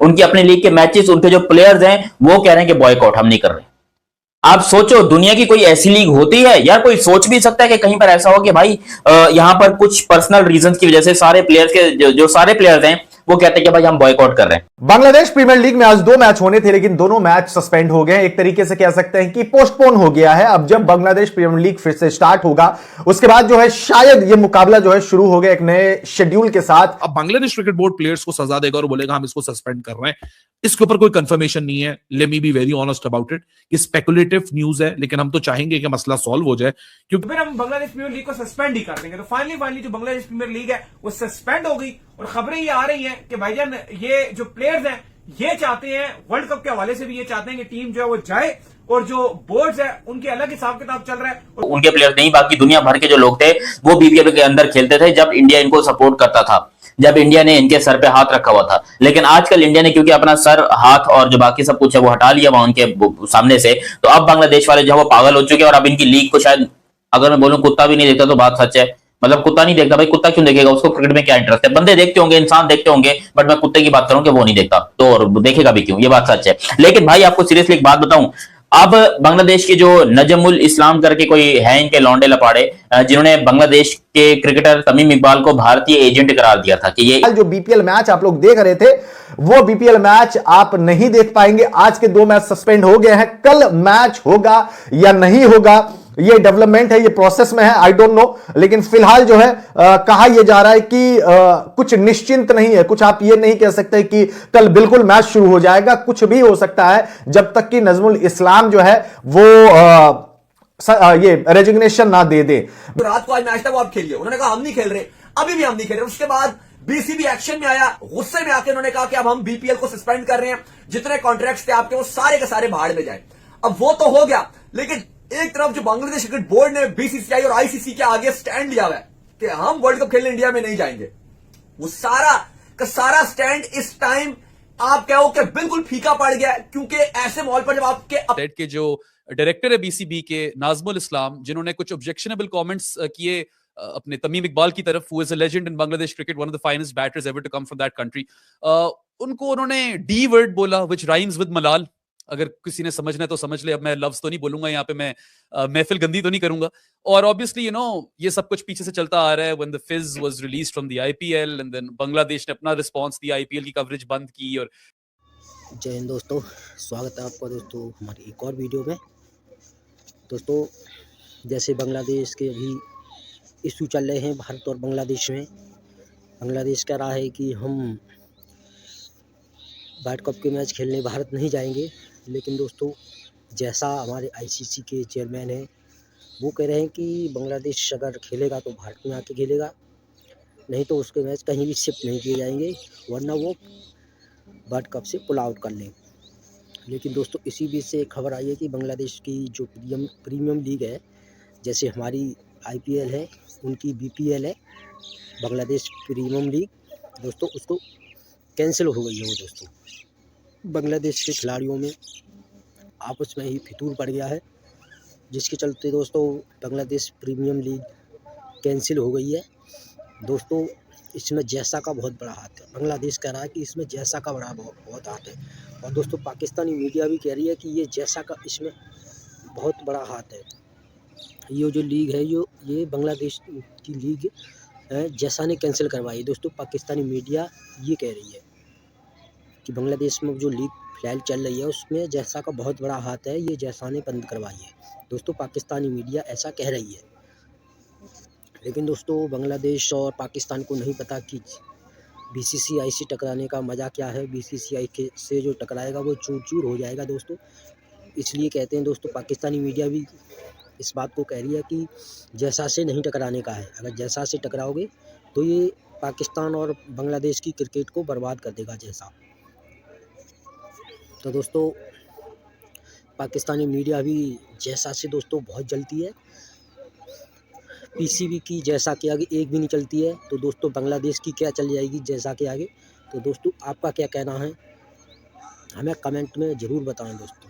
उनकी अपनी लीग के मैचेस, उनके जो प्लेयर्स हैं वो कह रहे हैं कि बॉयकॉट हम नहीं कर रहे। आप सोचो, दुनिया की कोई ऐसी लीग होती है यार? कोई सोच भी सकता है कि कहीं पर ऐसा हो कि भाई यहां पर कुछ पर्सनल रीजंस की वजह से सारे प्लेयर्स के जो सारे प्लेयर्स हैं वो कहते हैं कि भाई हम बॉयकॉट कर रहे हैं। बांग्लादेश प्रीमियर लीग में आज 2 मैच होने थे, लेकिन दोनों मैच सस्पेंड हो गए। एक तरीके से कह सकते हैं कि पोस्टपोन हो गया है। अब जब बांग्लादेश प्रीमियर लीग फिर से स्टार्ट होगा उसके बाद जो है शायद ये मुकाबला जो है शुरू हो गया एक नए शेड्यूल के साथ। अब बांग्लादेश क्रिकेट बोर्ड प्लेयर्स को सजा देगा और बोलेगा हम इसको सस्पेंड कर रहे हैं, इसके ऊपर कोई कंफर्मेशन नहीं है। Let me be very honest about it, ये स्पेकुलेटिव न्यूज है, लेकिन हम तो चाहेंगे कि मसला सॉल्व हो जाए, क्योंकि फिर हम बांग्लादेश प्रीमियर लीग को सस्पेंड ही कर देंगे। तो फाइनली जो बांग्लादेश प्रीमियर लीग है वो सस्पेंड हो गई और खबरें ये आ रही हैं कि भाईजान ये जो प्लेयर्स हैं ये चाहते हैं, वर्ल्ड कप के हवाले से भी ये चाहते हैं कि टीम जो है वो जाए, और जो बोर्ड्स है उनके अलग हिसाब किताब चल रहा है। उनके प्लेयर्स नहीं, बाकी दुनिया भर के जो लोग थे वो बीपीएल के अंदर खेलते थे जब इंडिया इनको सपोर्ट करता था, जब इंडिया ने इनके सर पे हाथ रखा हुआ था। लेकिन आजकल इंडिया ने क्योंकि अपना सर, हाथ और जो बाकी सब कुछ है वो हटा लिया वहां उनके सामने से, तो अब बांग्लादेश वाले जो है वो पागल हो चुके हैं और अब इनकी लीग को शायद, अगर मैं बोलूं कुत्ता भी नहीं देखता तो बात सच है। मतलब कुत्ता नहीं देखता भाई, कुत्ता क्यों देखेगा? उसको क्रिकेट में क्या इंटरेस्ट है? बंदे देखते होंगे, इंसान देखते होंगे, बट मैं कुत्ते की बात करूं कि वो नहीं देखता, तो और देखेगा भी क्यों? ये बात सच है। लेकिन भाई आपको सीरियसली एक बात बताऊं, अब बांग्लादेश के जो नजमुल इस्लाम करके कोई है इनके लौंडे लपाड़े, जिन्होंने बांग्लादेश के क्रिकेटर तमीम इकबाल को भारतीय एजेंट करार दिया था कि ये जो बीपीएल मैच आप लोग देख रहे थे वो बीपीएल मैच आप नहीं देख पाएंगे। आज के 2 मैच सस्पेंड हो गए हैं। कल मैच होगा या नहीं होगा ये डेवलपमेंट है, ये प्रोसेस में है, आई डोंट नो। लेकिन फिलहाल जो है कहा यह जा रहा है कि कुछ निश्चिंत नहीं है। कुछ आप ये नहीं कह सकते कि कल बिल्कुल मैच शुरू हो जाएगा, कुछ भी हो सकता है जब तक कि नजमुल इस्लाम जो है वो ये रेजिग्नेशन ना दे दे। तो रात को आज मैच था वो आप खेलिए, उन्होंने कहा हम नहीं खेल रहे, अभी भी हम नहीं खेल रहे। उसके बाद बीसीबी एक्शन में आया, गुस्से में आके उन्होंने कहा कि अब हम बीपीएल को सस्पेंड कर रहे हैं, जितने कॉन्ट्रैक्ट्स थे आपके वो सारे के सारे भाड़ में जाए। अब वो तो हो गया, लेकिन एक तरफ जो बांग्लादेश क्रिकेट बोर्ड ने बीसीसीआई और आईसीसी के आगे स्टैंड लिया हुआ है कि हम वर्ल्ड कप खेलने इंडिया में नहीं जाएंगे, वो सारा का सारा स्टैंड इस टाइम आप कहो कि बिल्कुल फीका पड़ गया, क्योंकि ऐसे माहौल पर जब आपके के जो डायरेक्टर है बीसीबी के नाजमुल इस्लाम, जिन्होंने कुछ ऑब्जेक्शनेबल कमेंट्स किए अपने तमीम इकबाल की तरफ, who is a legend in Bangladesh cricket, one of the finest batters ever to come from that country, उनको उन्होंने डी वर्ड बोला व्हिच राइम्स विद मलाल। अगर किसी ने समझना है तो समझ ले, अब मैं लफ्ज तो नहीं बोलूंगा यहाँ पे, मैं महफिल गंदी तो नहीं करूंगा। और ऑब्वियसली ये सब कुछ पीछे से चलता आ रहा है। When the Fizz was released from the IPL and then Bangladesh ने अपना रिस्पांस दिया, आईपीएल की कवरेज बंद की। और जय हिंद दोस्तों, स्वागत है आपका दोस्तों हमारी एक और वीडियो में। दोस्तों, जैसे बांग्लादेश के अभी इशू चल रहे हैं भारत और बांग्लादेश में, बांग्लादेश कह रहा है कि हम वर्ल्ड कप के मैच खेलने भारत नहीं जाएंगे, लेकिन दोस्तों जैसा हमारे आईसीसी के चेयरमैन हैं वो कह रहे हैं कि बांग्लादेश अगर खेलेगा तो भारत में आके खेलेगा, नहीं तो उसके मैच कहीं भी शिफ्ट नहीं किए जाएंगे, वरना वो वर्ल्ड कप से पुल आउट कर लें। लेकिन दोस्तों इसी बीच से एक खबर आई है कि बांग्लादेश की जो प्रीमियम लीग है, जैसे हमारी आईपीएल है उनकी बीपीएल है, बांग्लादेश प्रीमियम लीग, दोस्तों उसको कैंसिल हो गई है। वो दोस्तों बांग्लादेश के खिलाड़ियों में आपस में ही फितूर पड़ गया है, जिसके चलते दोस्तों बांग्लादेश प्रीमियम लीग कैंसिल हो गई है। दोस्तों इसमें जैसा का बहुत बड़ा हाथ है, बांग्लादेश कह रहा है कि इसमें जैसा का बहुत हाथ है, और दोस्तों पाकिस्तानी मीडिया भी कह रही है कि ये जैसा का इसमें बहुत बड़ा हाथ है। ये जो लीग है ये बांग्लादेश की लीग जैसा ने कैंसिल करवाई। दोस्तों पाकिस्तानी मीडिया ये कह रही है कि बांग्लादेश में जो लीग फिलहाल चल रही है उसमें जैसा का बहुत बड़ा हाथ है, ये जैसा ने बंद करवाई है। दोस्तों पाकिस्तानी मीडिया ऐसा कह रही है, लेकिन दोस्तों बांग्लादेश और पाकिस्तान को नहीं पता कि बीसीसीआई से टकराने का मज़ा क्या है। बीसीसीआई से जो टकराएगा वो चूर चूर हो जाएगा दोस्तों। इसलिए कहते हैं दोस्तों, पाकिस्तानी मीडिया भी इस बात को कह रही है कि जैसा से नहीं टकराने का है। अगर जैसा से टकराओगे तो ये पाकिस्तान और बांग्लादेश की क्रिकेट को बर्बाद कर देगा जैसा। तो दोस्तों पाकिस्तानी मीडिया भी जैसा से दोस्तों बहुत जलती है, पीसीबी की जैसा के आगे एक भी नहीं चलती है, तो दोस्तों बांग्लादेश की क्या चल जाएगी जैसा के आगे। तो दोस्तों आपका क्या कहना है, हमें कमेंट में ज़रूर बताएं दोस्तों।